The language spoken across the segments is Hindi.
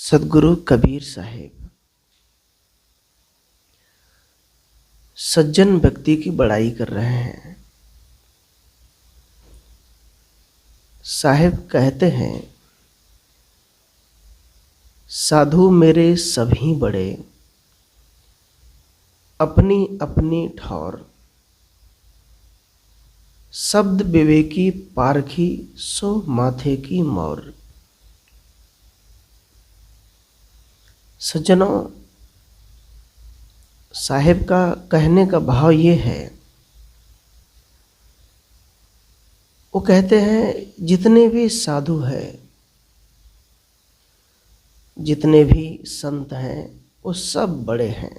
सदगुरु कबीर साहिब सज्जन व्यक्ति की बड़ाई कर रहे हैं। साहिब कहते हैं, साधु मेरे सभी बड़े, अपनी अपनी ठौर, शब्द विवेकी पारखी सो माथे की मौर। सज्जनों, साहिब का कहने का भाव ये है, वो कहते हैं जितने भी साधु हैं, जितने भी संत हैं, वो सब बड़े हैं।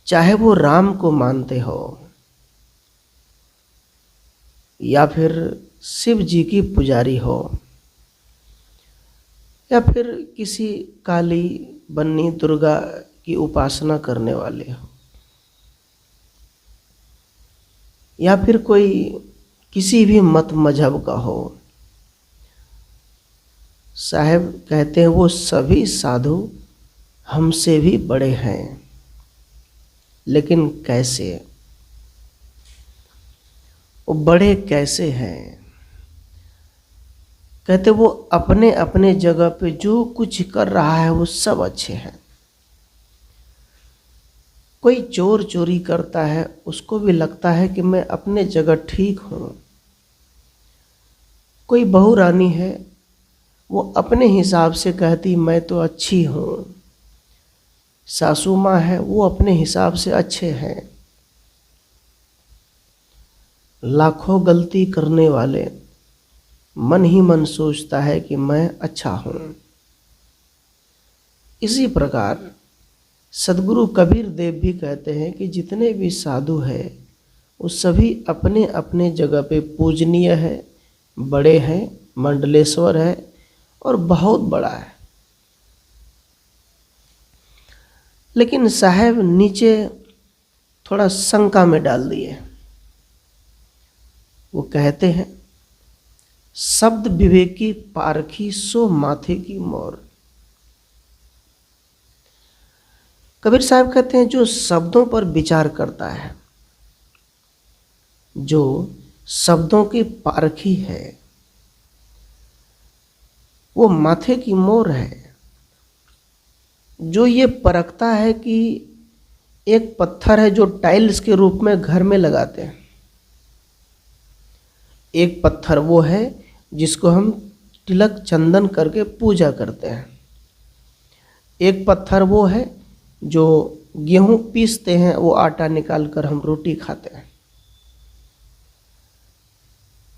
चाहे वो राम को मानते हो या फिर शिव जी की पुजारी हो या फिर किसी काली बन्नी दुर्गा की उपासना करने वाले हो या फिर कोई किसी भी मत मजहब का हो, साहिब कहते हैं वो सभी साधु हमसे भी बड़े हैं। लेकिन कैसे? वो बड़े कैसे हैं? कहते वो अपने अपने जगह पे जो कुछ कर रहा है वो सब अच्छे हैं। कोई चोर चोरी करता है, उसको भी लगता है कि मैं अपने जगह ठीक हूँ। कोई बहू रानी है, वो अपने हिसाब से कहती मैं तो अच्छी हूँ। सासू माँ है, वो अपने हिसाब से अच्छे हैं। लाखों गलती करने वाले मन ही मन सोचता है कि मैं अच्छा हूँ। इसी प्रकार सदगुरु कबीर देव भी कहते हैं कि जितने भी साधु हैं वो सभी अपने अपने जगह पे पूजनीय है, बड़े हैं, मंडलेश्वर है और बहुत बड़ा है। लेकिन साहब नीचे थोड़ा शंका में डाल दिए। वो कहते हैं, शब्द विवेकी पारखी सो माथे की मौर। कबीर साहब कहते हैं जो शब्दों पर विचार करता है, जो शब्दों की पारखी है, वो माथे की मोर है। जो ये परखता है कि एक पत्थर है जो टाइल्स के रूप में घर में लगाते हैं, एक पत्थर वो है जिसको हम तिलक चंदन करके पूजा करते हैं, एक पत्थर वो है जो गेहूं पीसते हैं, वो आटा निकाल कर हम रोटी खाते हैं।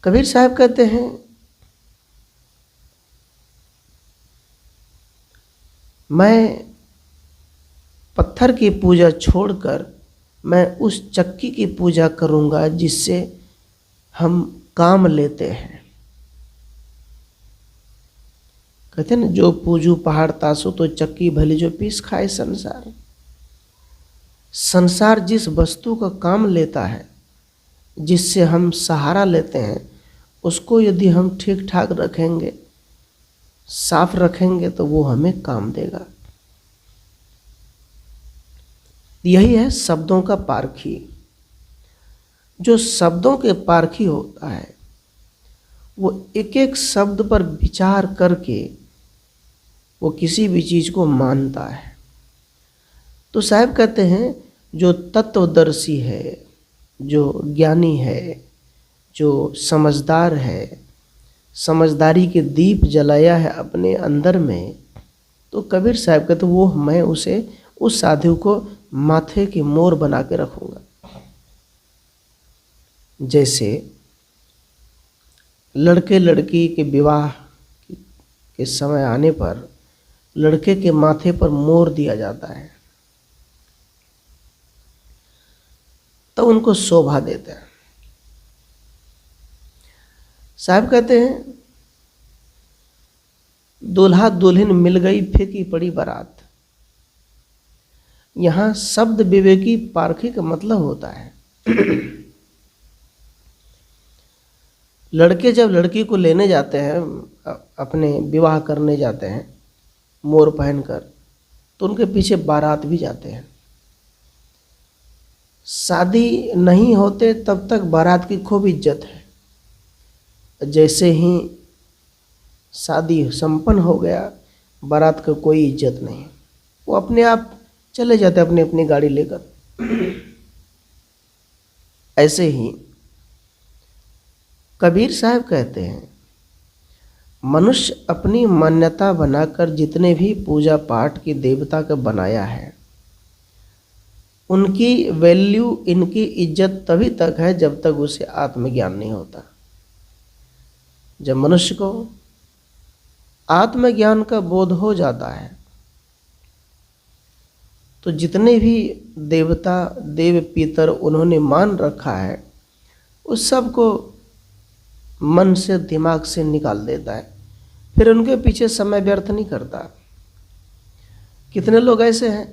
कबीर साहब कहते हैं, मैं पत्थर की पूजा छोड़कर मैं उस चक्की की पूजा करूंगा जिससे हम काम लेते हैं। कहते हैं ना, जो पूजू पहाड़ तासो तो चक्की भली जो पीस खाए संसार। संसार जिस वस्तु का काम लेता है, जिससे हम सहारा लेते हैं, उसको यदि हम ठीक ठाक रखेंगे, साफ रखेंगे तो वो हमें काम देगा। यही है शब्दों का पारखी। जो शब्दों के पारखी होता है वो एक एक शब्द पर विचार करके वो किसी भी चीज को मानता है। तो साहब कहते हैं जो तत्वदर्शी है, जो ज्ञानी है, जो समझदार है, समझदारी के दीप जलाया है अपने अंदर में, तो कबीर साहब कहते वो मैं उसे उस साधु को माथे की मोर बना के रखूंगा। जैसे लड़के लड़की के विवाह के समय आने पर लड़के के माथे पर मोर दिया जाता है तो उनको शोभा देता है। साहब कहते हैं दूल्हा दुल्हन मिल गई फीकी पड़ी बारात। यहां शब्द विवेकी पारखी का मतलब होता है लड़के जब लड़की को लेने जाते हैं, अपने विवाह करने जाते हैं मोर पहनकर, तो उनके पीछे बारात भी जाते हैं। शादी नहीं होते तब तक बारात की खूब इज्जत है। जैसे ही शादी संपन्न हो गया, बारात का कोई इज्जत नहीं, वो अपने आप चले जाते अपनी अपनी गाड़ी लेकर। ऐसे ही कबीर साहब कहते हैं, मनुष्य अपनी मान्यता बनाकर जितने भी पूजा पाठ की देवता का बनाया है, उनकी वैल्यू, इनकी इज्जत तभी तक है जब तक उसे आत्मज्ञान नहीं होता। जब मनुष्य को आत्मज्ञान का बोध हो जाता है, तो जितने भी देवता देव पितर उन्होंने मान रखा है, उस सब को मन से दिमाग से निकाल देता है, फिर उनके पीछे समय व्यर्थ नहीं करता। कितने लोग ऐसे हैं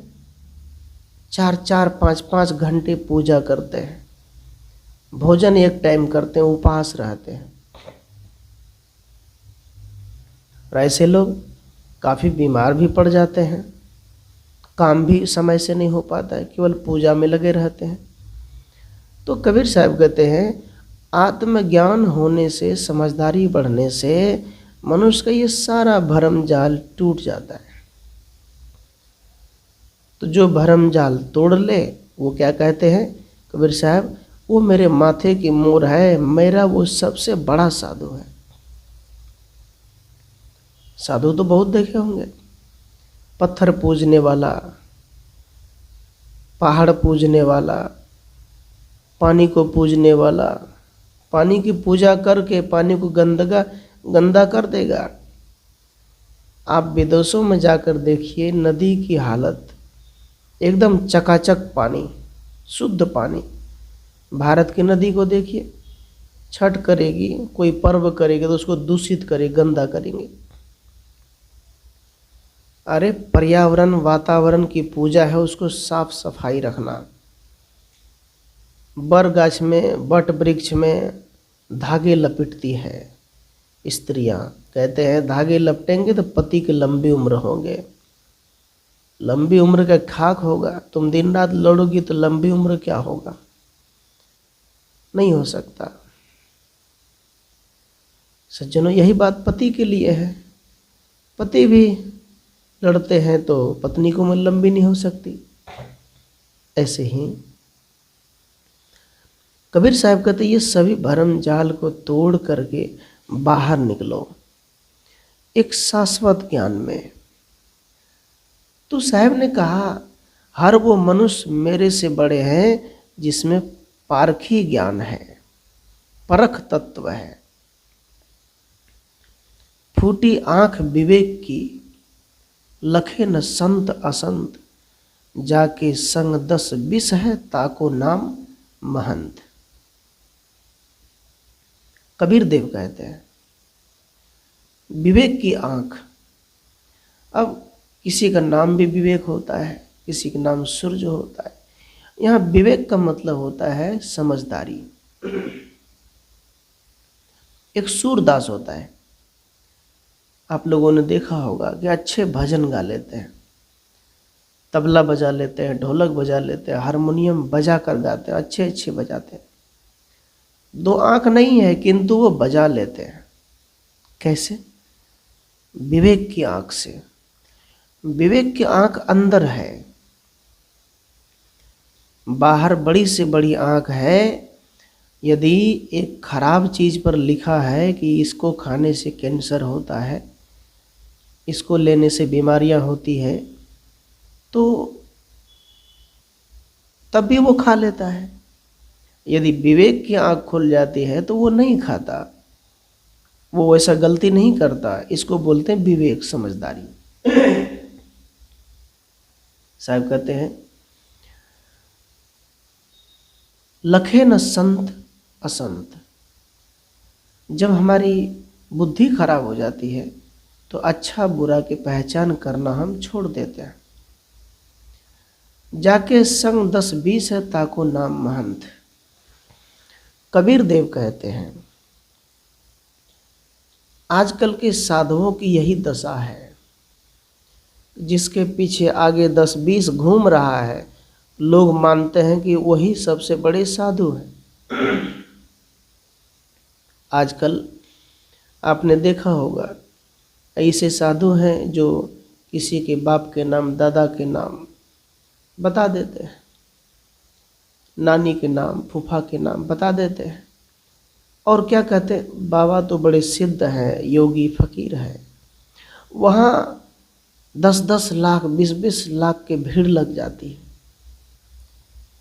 4-4, 5-5 घंटे पूजा करते हैं, भोजन एक टाइम करते हैं, उपवास रहते हैं। और ऐसे लोग काफ़ी बीमार भी पड़ जाते हैं, काम भी समय से नहीं हो पाता है, केवल पूजा में लगे रहते हैं। तो कबीर साहब कहते हैं, आत्मज्ञान होने से, समझदारी बढ़ने से मनुष्य का ये सारा भरम जाल टूट जाता है। तो जो भरम जाल तोड़ ले, वो क्या कहते हैं कबीर साहब, वो मेरे माथे की मोर है, मेरा वो सबसे बड़ा साधु है। साधु तो बहुत देखे होंगे, पत्थर पूजने वाला, पहाड़ पूजने वाला, पानी को पूजने वाला, पानी की पूजा करके पानी को गंदा कर देगा। आप विदेशों में जाकर देखिए, नदी की हालत एकदम चकाचक पानी, शुद्ध पानी। भारत की नदी को देखिए, छठ करेगी, कोई पर्व करेगी तो उसको दूषित करेगी, गंदा करेंगे। अरे पर्यावरण वातावरण की पूजा है, उसको साफ सफाई रखना। बर गाछ में, बट वृक्ष में धागे लपेटती है स्त्रियां, कहते हैं धागे लपटेंगे तो पति की लंबी उम्र होंगे। लंबी उम्र का खाक होगा, तुम दिन रात लड़ोगी तो लंबी उम्र क्या होगा, नहीं हो सकता। सज्जनों, यही बात पति के लिए है। पति भी लड़ते हैं तो पत्नी को उम्र लंबी नहीं हो सकती। ऐसे ही कबीर साहब कहते ये सभी भरम जाल को तोड़ करके बाहर निकलो एक शाश्वत ज्ञान में। तो साहब ने कहा, हर वो मनुष्य मेरे से बड़े हैं जिसमें पारखी ज्ञान है, परख तत्व है। फूटी आंख विवेक की, लखे न संत असंत, जाके संग 10 विष है ताको नाम महंत। कबीर देव कहते हैं विवेक की आंख। अब किसी का नाम भी विवेक होता है, किसी का नाम सूर्य होता है। यहाँ विवेक का मतलब होता है समझदारी। एक सूरदास होता है, आप लोगों ने देखा होगा कि अच्छे भजन गा लेते हैं, तबला बजा लेते हैं, ढोलक बजा लेते हैं, हारमोनियम बजा कर गाते हैं, अच्छे अच्छे बजाते हैं। 2 आंख नहीं है किंतु वो बजा लेते हैं। कैसे? विवेक की आंख से। विवेक की आंख अंदर है, बाहर बड़ी से बड़ी आंख है। यदि एक खराब चीज पर लिखा है कि इसको खाने से कैंसर होता है, इसको लेने से बीमारियां होती है, तो तब भी वो खा लेता है। यदि विवेक की आंख खुल जाती है तो वो नहीं खाता, वो ऐसा गलती नहीं करता। इसको बोलते हैं विवेक, समझदारी। साहब कहते हैं लखे न संत असंत। जब हमारी बुद्धि खराब हो जाती है तो अच्छा बुरा की पहचान करना हम छोड़ देते हैं। जाके संग 10 20 है ताको नाम महंत। कबीर देव कहते हैं आजकल के साधुओं की यही दशा है। जिसके पीछे आगे 10-20 घूम रहा है, लोग मानते हैं कि वही सबसे बड़े साधु हैं। आजकल आपने देखा होगा, ऐसे साधु हैं जो किसी के बाप के नाम, दादा के नाम बता देते हैं, नानी के नाम, फूफा के नाम बता देते हैं, और क्या कहते हैं, बाबा तो बड़े सिद्ध हैं, योगी फकीर हैं। वहाँ 10-10 लाख, 20-20 लाख के भीड़ लग जाती है,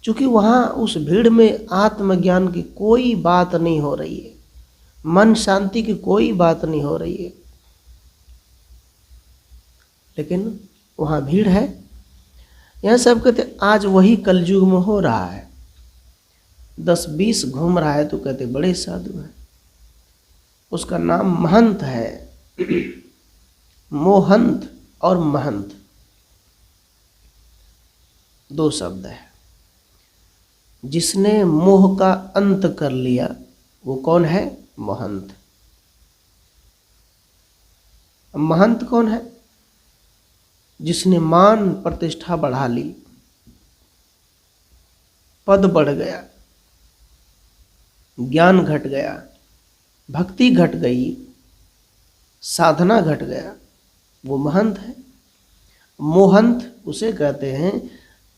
क्योंकि वहाँ उस भीड़ में आत्मज्ञान की कोई बात नहीं हो रही है, मन शांति की कोई बात नहीं हो रही है, लेकिन वहाँ भीड़ है। यह सब कहते आज वही कलयुग में हो रहा है। 10-20 घूम रहा है तो कहते बड़े साधु हैं। उसका नाम महंत है। मोहंत और महंत 2 शब्द है। जिसने मोह का अंत कर लिया वो कौन है? महंत। महंत कौन है? जिसने मान प्रतिष्ठा बढ़ा ली, पद बढ़ गया, ज्ञान घट गया, भक्ति घट गई, साधना घट गया, वो महंत है। मोहंत उसे कहते हैं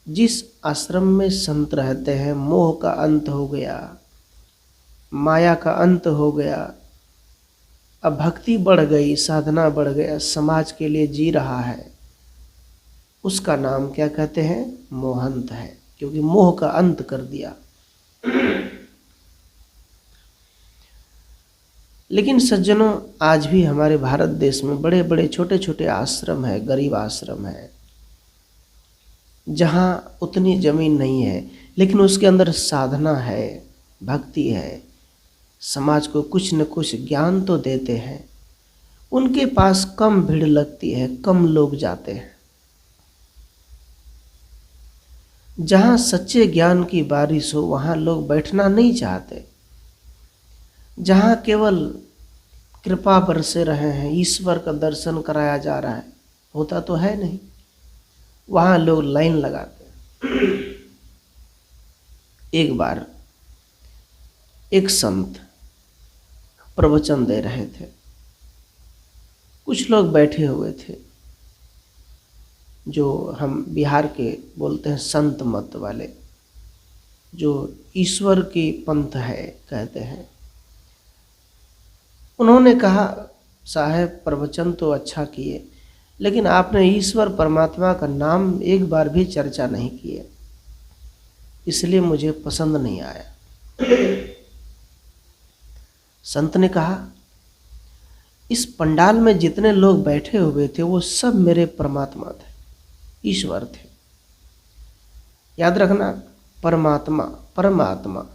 जिस आश्रम में संत रहते हैं, मोह का अंत हो गया, माया का अंत हो गया, अब भक्ति बढ़ गई, साधना बढ़ गया, समाज के लिए जी रहा है, उसका नाम क्या कहते हैं? मोहंत है, क्योंकि मोह का अंत कर दिया। लेकिन सज्जनों, आज भी हमारे भारत देश में बड़े बड़े छोटे छोटे आश्रम है, गरीब आश्रम है, जहाँ उतनी जमीन नहीं है, लेकिन उसके अंदर साधना है, भक्ति है, समाज को कुछ न कुछ ज्ञान तो देते हैं। उनके पास कम भीड़ लगती है, कम लोग जाते हैं। जहाँ सच्चे ज्ञान की बारिश हो वहाँ लोग बैठना नहीं चाहते। जहाँ केवल कृपा बरसे रहे हैं, ईश्वर का दर्शन कराया जा रहा है, होता तो है नहीं, वहाँ लोग लाइन लगाते हैं। एक बार एक संत प्रवचन दे रहे थे, कुछ लोग बैठे हुए थे, जो हम बिहार के बोलते हैं संत मत वाले, जो ईश्वर की पंथ है कहते हैं। उन्होंने कहा, साहब प्रवचन तो अच्छा किए, लेकिन आपने ईश्वर परमात्मा का नाम एक बार भी चर्चा नहीं किए, इसलिए मुझे पसंद नहीं आया। संत ने कहा, इस पंडाल में जितने लोग बैठे हुए थे वो सब मेरे परमात्मा थे, ईश्वर थे। याद रखना, परमात्मा परमात्मा।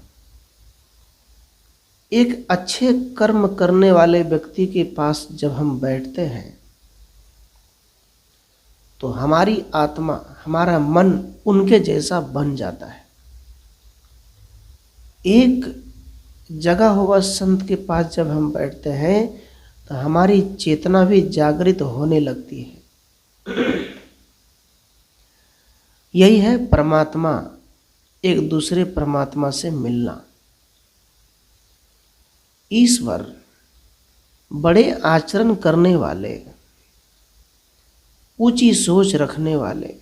एक अच्छे कर्म करने वाले व्यक्ति के पास जब हम बैठते हैं तो हमारी आत्मा, हमारा मन उनके जैसा बन जाता है। एक जगह हुआ संत के पास जब हम बैठते हैं तो हमारी चेतना भी जागृत होने लगती है। यही है परमात्मा, एक दूसरे परमात्मा से मिलना। ईश्वर बड़े आचरण करने वाले, ऊंची सोच रखने वाले,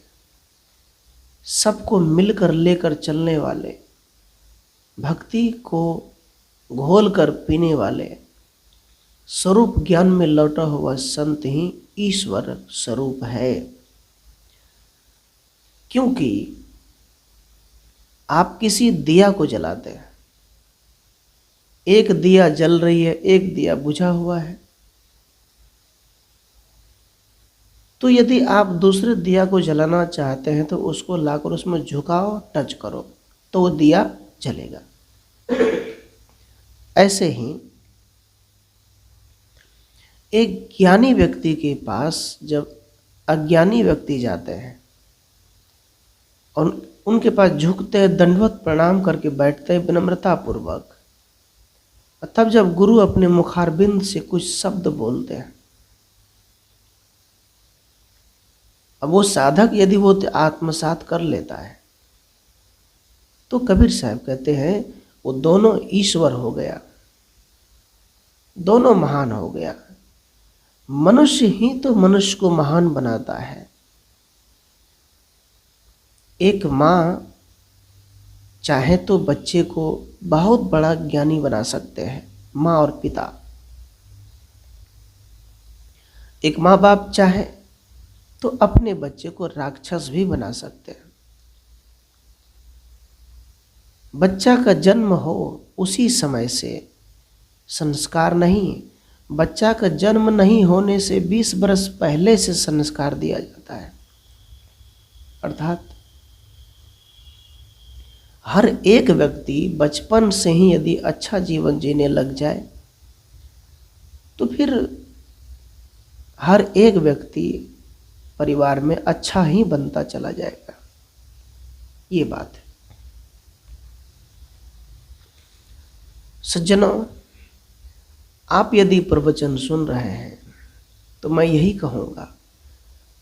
सबको मिलकर लेकर चलने वाले, भक्ति को घोल कर पीने वाले, स्वरूप ज्ञान में लौटा हुआ संत ही ईश्वर स्वरूप है। क्योंकि आप किसी दिया को जलाते हैं, एक दिया जल रही है, एक दिया बुझा हुआ है, तो यदि आप दूसरे दिया को जलाना चाहते हैं तो उसको लाकर उसमें झुकाओ, टच करो, तो वो दिया जलेगा। ऐसे ही एक ज्ञानी व्यक्ति के पास जब अज्ञानी व्यक्ति जाते हैं और उनके पास झुकते हैं, दंडवत प्रणाम करके बैठते हैं विनम्रता पूर्वक, तब जब गुरु अपने मुखारबिंद से कुछ शब्द बोलते हैं, अब वो साधक यदि वो आत्मसात कर लेता है तो कबीर साहब कहते हैं वो दोनों ईश्वर हो गया, दोनों महान हो गया। मनुष्य ही तो मनुष्य को महान बनाता है। एक माँ चाहे तो बच्चे को बहुत बड़ा ज्ञानी बना सकते हैं, माँ और पिता। एक माँ बाप चाहे तो अपने बच्चे को राक्षस भी बना सकते हैं। बच्चा का जन्म हो उसी समय से संस्कार नहीं, बच्चा का जन्म नहीं होने से 20 वर्ष पहले से संस्कार दिया जाता है। अर्थात हर एक व्यक्ति बचपन से ही यदि अच्छा जीवन जीने लग जाए तो फिर हर एक व्यक्ति परिवार में अच्छा ही बनता चला जाएगा। ये बात है। सज्जनों, आप यदि प्रवचन सुन रहे हैं तो मैं यही कहूँगा,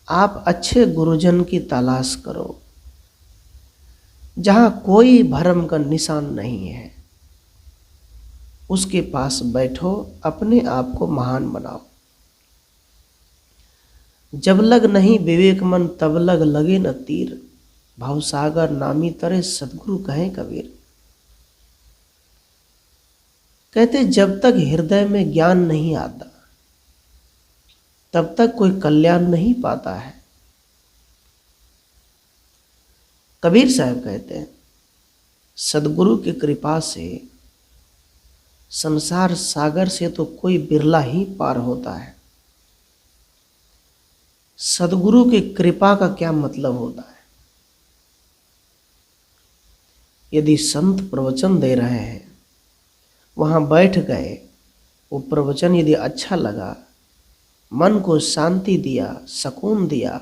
आप अच्छे गुरुजन की तलाश करो जहाँ कोई भरम का निशान नहीं है। उसके पास बैठो, अपने आप को महान बनाओ। जब लग नहीं विवेक मन तब लग लगे न तीर, भवसागर नामी तरे सदगुरु कहें कबीर। कहते जब तक हृदय में ज्ञान नहीं आता तब तक कोई कल्याण नहीं पाता है। कबीर साहब कहते हैं सदगुरु की कृपा से संसार सागर से तो कोई बिरला ही पार होता है। सदगुरु की कृपा का क्या मतलब होता है? यदि संत प्रवचन दे रहे हैं, वहाँ बैठ गए, वो प्रवचन यदि अच्छा लगा, मन को शांति दिया, सुकून दिया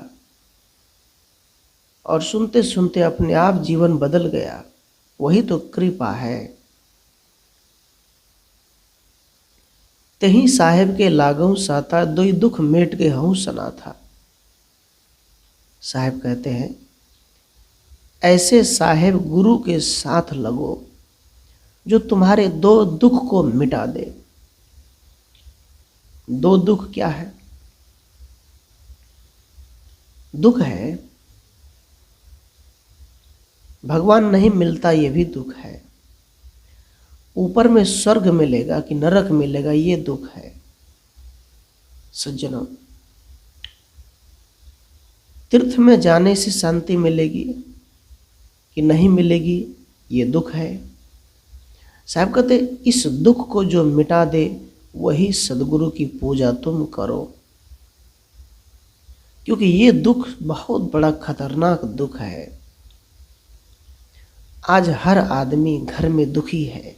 और सुनते सुनते अपने आप जीवन बदल गया, वही तो कृपा है। तही साहेब के लागू साता दोई दुख मेट के हूँ सना था। साहेब कहते हैं ऐसे साहेब गुरु के साथ लगो जो तुम्हारे दो दुख को मिटा दे। दो दुख क्या है? दुख है भगवान नहीं मिलता, ये भी दुख है। ऊपर में स्वर्ग मिलेगा कि नरक मिलेगा, ये दुख है। सज्जनों, तीर्थ में जाने से शांति मिलेगी कि नहीं मिलेगी, ये दुख है। साहब कहते इस दुख को जो मिटा दे वही सदगुरु की पूजा तुम करो, क्योंकि ये दुख बहुत बड़ा खतरनाक दुख है। आज हर आदमी घर में दुखी है।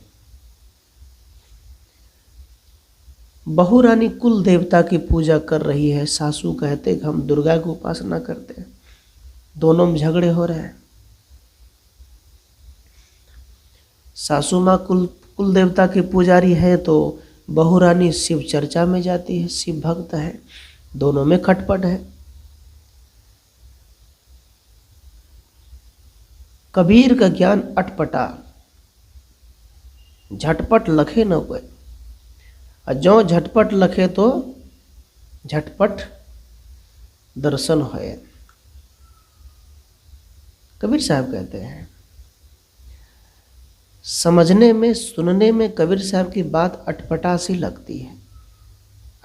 बहू रानी कुल देवता की पूजा कर रही है, सासू कहते कि हम दुर्गा की उपासना करते हैं, दोनों में झगड़े हो रहे हैं। सासू माँ कुल देवता की पुजारी है तो बहू रानी शिव चर्चा में जाती है, शिव भक्त है, दोनों में खटपट है। कबीर का ज्ञान अटपटा, झटपट लखे न कोई, और जो झटपट लखे तो झटपट दर्शन होए। कबीर साहब कहते हैं समझने में सुनने में कबीर साहब की बात अटपटा सी लगती है।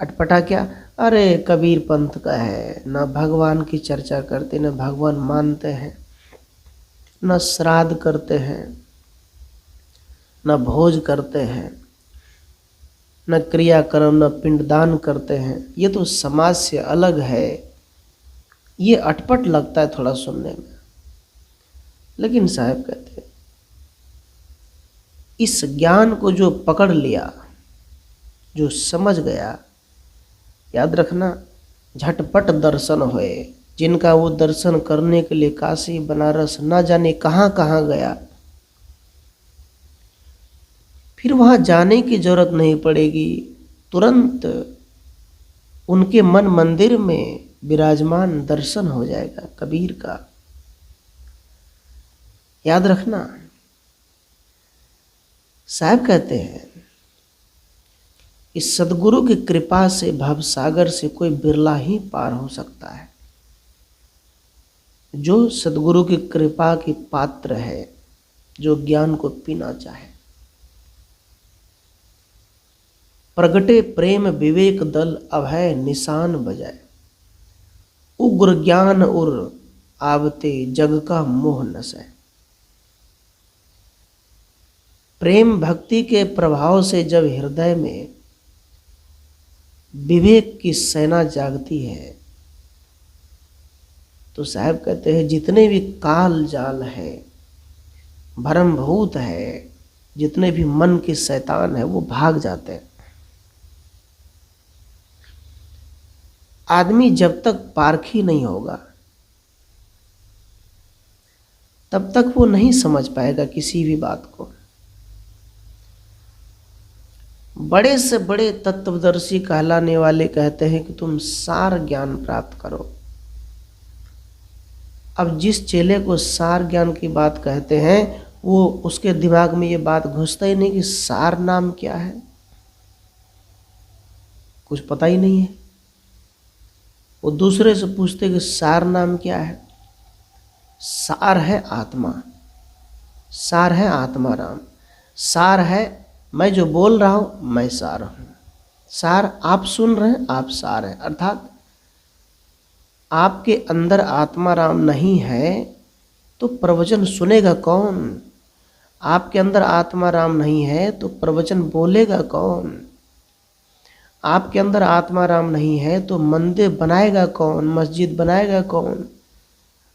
अटपटा क्या? अरे कबीर पंथ का है, ना भगवान की चर्चा करते, ना भगवान मानते हैं, न श्राद्ध करते हैं, न भोज करते हैं, न क्रियाकर्म, न पिंडदान करते हैं। ये तो समाज से अलग है। ये अटपट लगता है थोड़ा सुनने में। लेकिन साहब कहते हैं इस ज्ञान को जो पकड़ लिया, जो समझ गया, याद रखना झटपट दर्शन होए। जिनका वो दर्शन करने के लिए काशी बनारस ना जाने कहाँ कहाँ गया, फिर वहाँ जाने की जरूरत नहीं पड़ेगी, तुरंत उनके मन मंदिर में विराजमान दर्शन हो जाएगा कबीर का। याद रखना, साहब कहते हैं इस सदगुरु की कृपा से भवसागर से कोई बिरला ही पार हो सकता है। जो सदगुरु की कृपा की पात्र है, जो ज्ञान को पीना चाहे। प्रगटे प्रेम विवेक दल अभय निशान बजाए, उग्र ज्ञान उर आवते जग का मोह नसै। प्रेम भक्ति के प्रभाव से जब हृदय में विवेक की सेना जागती है तो साहब कहते हैं जितने भी काल जाल है, भरम भूत है, जितने भी मन के शैतान है वो भाग जाते हैं। आदमी जब तक पारखी नहीं होगा तब तक वो नहीं समझ पाएगा किसी भी बात को। बड़े से बड़े तत्वदर्शी कहलाने वाले कहते हैं कि तुम सार ज्ञान प्राप्त करो। अब जिस चेले को सार ज्ञान की बात कहते हैं वो उसके दिमाग में ये बात घुसता ही नहीं कि सार नाम क्या है, कुछ पता ही नहीं है। वो दूसरे से पूछते कि सार नाम क्या है। सार है आत्मा, सार है आत्मा राम, सार है मैं जो बोल रहा हूं मैं सार हूं। सार आप सुन रहे हैं, आप सार हैं। अर्थात आपके अंदर आत्मा राम नहीं है तो प्रवचन सुनेगा कौन? आपके अंदर आत्मा राम नहीं है तो प्रवचन बोलेगा कौन? आपके अंदर आत्मा राम नहीं है तो मंदिर बनाएगा कौन, मस्जिद बनाएगा कौन?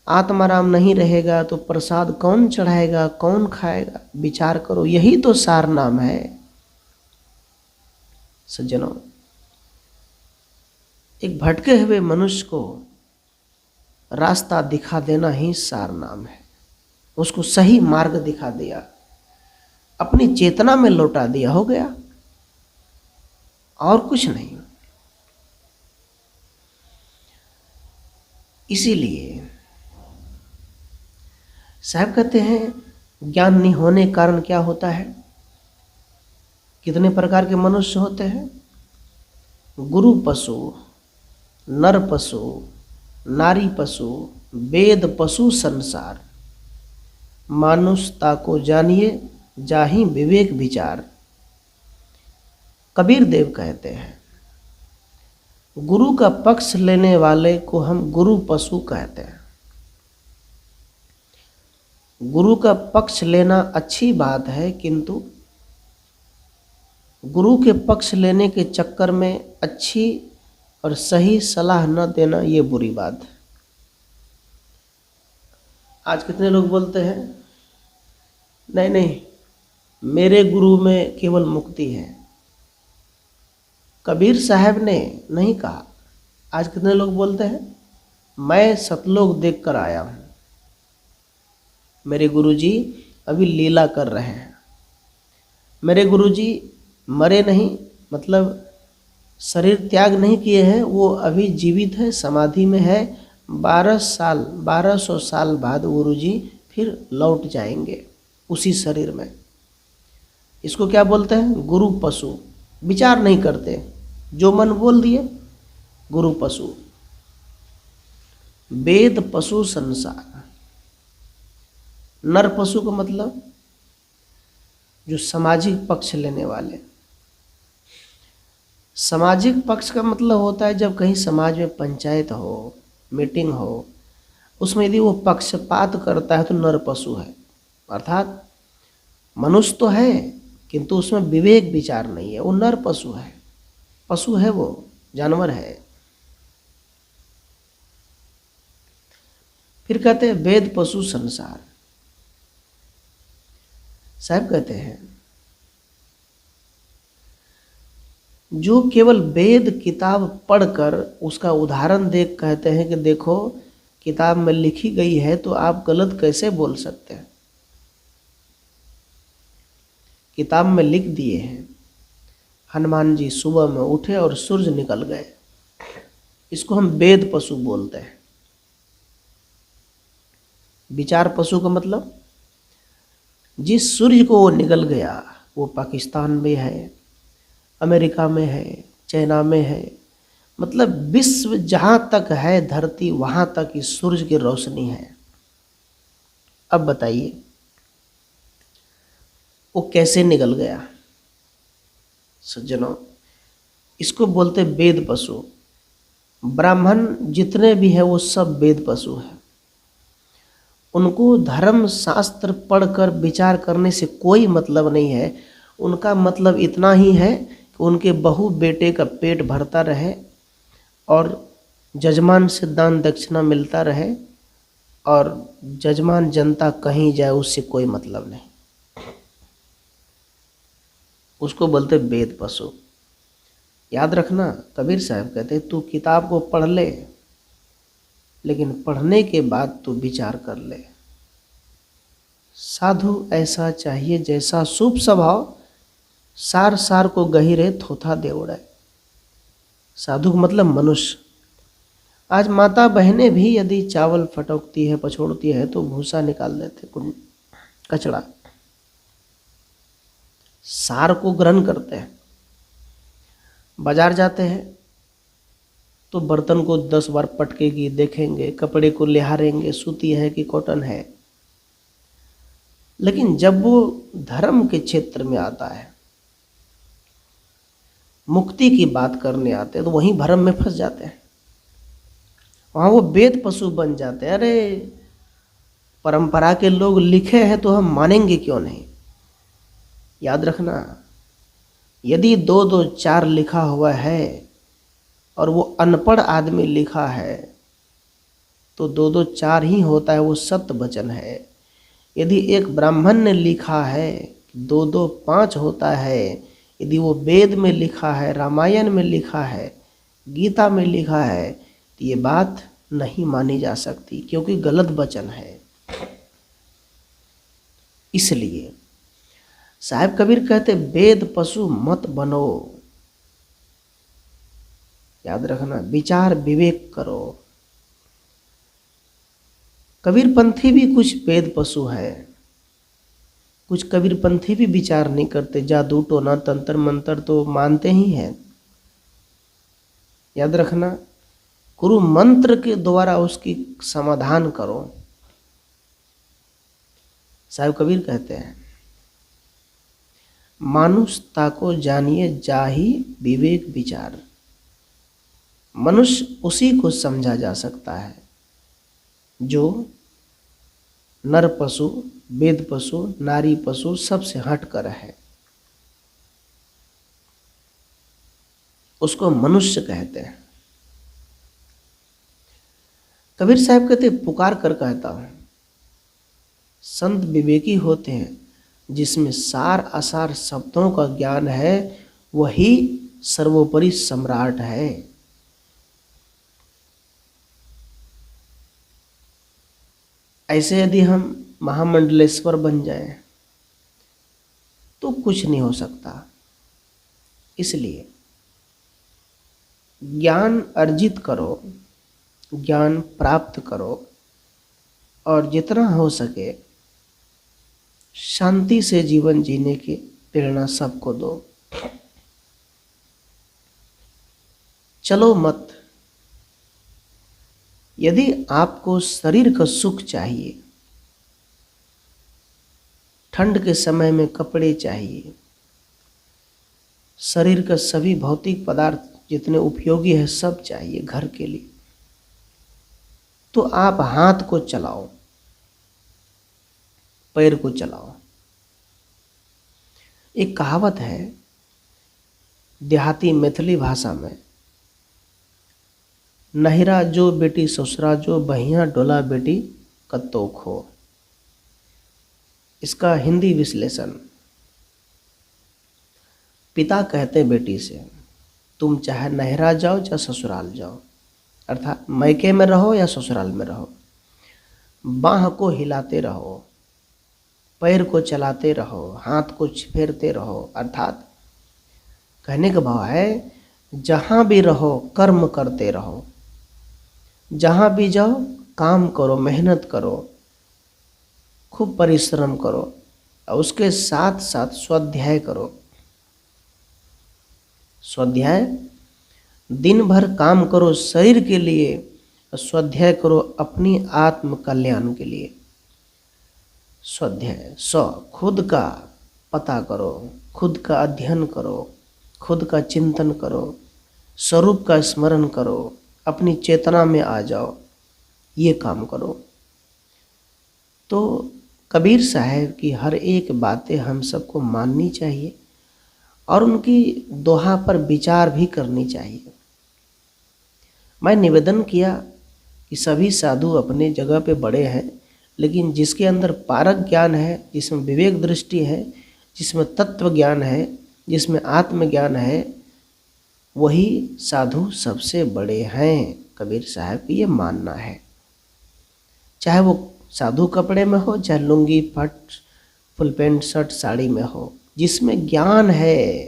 आत्मा राम नहीं रहेगा तो प्रसाद कौन चढ़ाएगा, कौन खाएगा? विचार करो, यही तो सार नाम है सज्जनों। एक भटके हुए मनुष्य को रास्ता दिखा देना ही सार नाम है। उसको सही मार्ग दिखा दिया, अपनी चेतना में लौटा दिया, हो गया और कुछ नहीं। इसीलिए साहब कहते हैं ज्ञान नहीं होने के कारण क्या होता है? कितने प्रकार के मनुष्य होते हैं? गुरु पशु, नर पशु, नारी पशु, वेद पशु संसार, मानुषता को जानिए जाहि विवेक विचार। कबीर देव कहते हैं गुरु का पक्ष लेने वाले को हम गुरु पशु कहते हैं। गुरु का पक्ष लेना अच्छी बात है, किंतु गुरु के पक्ष लेने के चक्कर में अच्छी और सही सलाह न देना ये बुरी बात है। आज कितने लोग बोलते हैं नहीं नहीं मेरे गुरु में केवल मुक्ति है। कबीर साहब ने नहीं कहा। आज कितने लोग बोलते हैं मैं सतलोक देख कर आया हूँ, मेरे गुरुजी अभी लीला कर रहे हैं, मेरे गुरुजी मरे नहीं, मतलब शरीर त्याग नहीं किए हैं, वो अभी जीवित है, समाधि में है। 1200 साल बाद गुरुजी फिर लौट जाएंगे उसी शरीर में। इसको क्या बोलते हैं? गुरु पशु। विचार नहीं करते, जो मन बोल दिए गुरु पशु। वेद पशु संसार। नर पशु का मतलब जो सामाजिक पक्ष लेने वाले। सामाजिक पक्ष का मतलब होता है जब कहीं समाज में पंचायत हो, मीटिंग हो, उसमें यदि वो पक्षपात करता है तो नर पशु है। अर्थात मनुष्य तो है किंतु उसमें विवेक विचार नहीं है, वो नर पशु है। पशु है, वो जानवर है। फिर कहते हैं वेद पशु संसार। साहब कहते हैं जो केवल वेद किताब पढ़कर उसका उदाहरण देख कहते हैं कि देखो किताब में लिखी गई है तो आप गलत कैसे बोल सकते हैं। किताब में लिख दिए हैं। हनुमान जी सुबह में उठे और सूरज निकल गए। इसको हम वेद पशु बोलते हैं। विचार पशु का मतलब जिस सूर्य को वो निकल गया वो पाकिस्तान में है, अमेरिका में है, चाइना में है, मतलब विश्व जहाँ तक है धरती वहाँ तक इस सूरज की रोशनी है। अब बताइए वो कैसे निकल गया। सज्जनों, इसको बोलते वेद पशु। ब्राह्मण जितने भी हैं वो सब वेद पशु हैं। उनको धर्म शास्त्र पढ़कर विचार करने से कोई मतलब नहीं है। उनका मतलब इतना ही है कि उनके बहू बेटे का पेट भरता रहे और जजमान से दान दक्षिणा मिलता रहे और जजमान जनता कहीं जाए उससे कोई मतलब नहीं। उसको बोलते वेद पशु। याद रखना, कबीर साहब कहते तू किताब को पढ़ ले, लेकिन पढ़ने के बाद तू विचार कर ले। साधु ऐसा चाहिए जैसा शुभ स्वभाव, सार सार को गहिरे थोथा दे उड़े। साधु का मतलब मनुष्य। आज माता बहनें भी यदि चावल फटकती है, पछोड़ती है तो भूसा निकाल देते, कचड़ा, सार को ग्रहण करते हैं। बाजार जाते हैं तो बर्तन को 10 बार पटकेगी, देखेंगे, कपड़े को लिहारेंगे, सूती है कि कॉटन है। लेकिन जब वो धर्म के क्षेत्र में आता है, मुक्ति की बात करने आते हैं, तो वहीं भ्रम में फंस जाते हैं। वहाँ वो वेद पशु बन जाते हैं। अरे परंपरा के लोग लिखे हैं तो हम मानेंगे क्यों नहीं। याद रखना, यदि 2 2 4 लिखा हुआ है और वो अनपढ़ आदमी लिखा है तो 2 2 4 ही होता है, वो सत्य वचन है। यदि एक ब्राह्मण ने लिखा है 2 2 5 होता है, यदि वो वेद में लिखा है, रामायण में लिखा है, गीता में लिखा है, तो ये बात नहीं मानी जा सकती क्योंकि गलत वचन है। इसलिए साहब कबीर कहते वेद पशु मत बनो। याद रखना, विचार विवेक करो। कबीरपंथी भी कुछ वेद पशु है, कुछ कबीरपंथी भी विचार नहीं करते। जादू टोना तंत्र मंत्र तो मानते ही हैं। याद रखना, गुरु मंत्र के द्वारा उसकी समाधान करो। साहब कबीर कहते हैं मानुष ताको जानिए जाहि विवेक विचार। मनुष्य उसी को समझा जा सकता है जो नर पशु, वेद पशु, नारी पशु सबसे हटकर है। उसको मनुष्य कहते हैं। कबीर साहब कहते पुकार कर कहता हूं, संत विवेकी होते हैं जिसमें सार असार शब्दों का ज्ञान है, वही सर्वोपरि सम्राट है। ऐसे यदि हम महामंडलेश्वर बन जाएं तो कुछ नहीं हो सकता। इसलिए ज्ञान अर्जित करो, ज्ञान प्राप्त करो और जितना हो सके शांति से जीवन जीने की प्रेरणा सबको दो। चलो मत। यदि आपको शरीर का सुख चाहिए, ठंड के समय में कपड़े चाहिए, शरीर का सभी भौतिक पदार्थ जितने उपयोगी है सब चाहिए घर के लिए, तो आप हाथ को चलाओ, पैर को चलाओ। एक कहावत है देहाती मैथिली भाषा में, नहिरा जो बेटी ससुरा जो, बहिया डोला बेटी कत्तो खो। इसका हिंदी विश्लेषण, पिता कहते बेटी से तुम चाहे नहिरा जाओ चाहे ससुराल जाओ, अर्थात मैके में रहो या ससुराल में रहो, बाह को हिलाते रहो, पैर को चलाते रहो, हाथ को फेरते रहो। अर्थात कहने का भाव है जहाँ भी रहो कर्म करते रहो, जहाँ भी जाओ काम करो, मेहनत करो, खूब परिश्रम करो और उसके साथ साथ स्वाध्याय करो। स्वाध्याय दिन भर काम करो शरीर के लिए और स्वाध्याय करो अपनी आत्म कल्याण के लिए। स्वाध्याय खुद का पता करो, खुद का अध्ययन करो, खुद का चिंतन करो, स्वरूप का स्मरण करो, अपनी चेतना में आ जाओ, ये काम करो। तो कबीर साहब की हर एक बातें हम सबको माननी चाहिए और उनकी दोहा पर विचार भी करनी चाहिए। मैं निवेदन किया कि सभी साधु अपने जगह पे बड़े हैं, लेकिन जिसके अंदर पारक ज्ञान है, जिसमें विवेक दृष्टि है, जिसमें तत्व ज्ञान है, जिसमें आत्मज्ञान है, वही साधु सबसे बड़े हैं। कबीर साहब की ये मानना है। चाहे वो साधु कपड़े में हो, चाहे लुंगी पट फुल पैंट शर्ट साड़ी में हो, जिसमें ज्ञान है,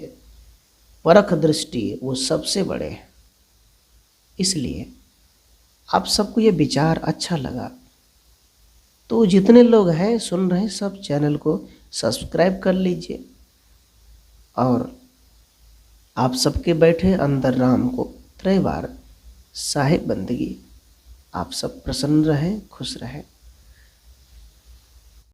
परख दृष्टि, वो सबसे बड़े हैं। इसलिए आप सबको ये विचार अच्छा लगा तो जितने लोग हैं सुन रहे हैं सब चैनल को सब्सक्राइब कर लीजिए और आप सबके बैठे अंदर राम को त्रय बार साहिब बंदगी। आप सब प्रसन्न रहें, खुश रहें।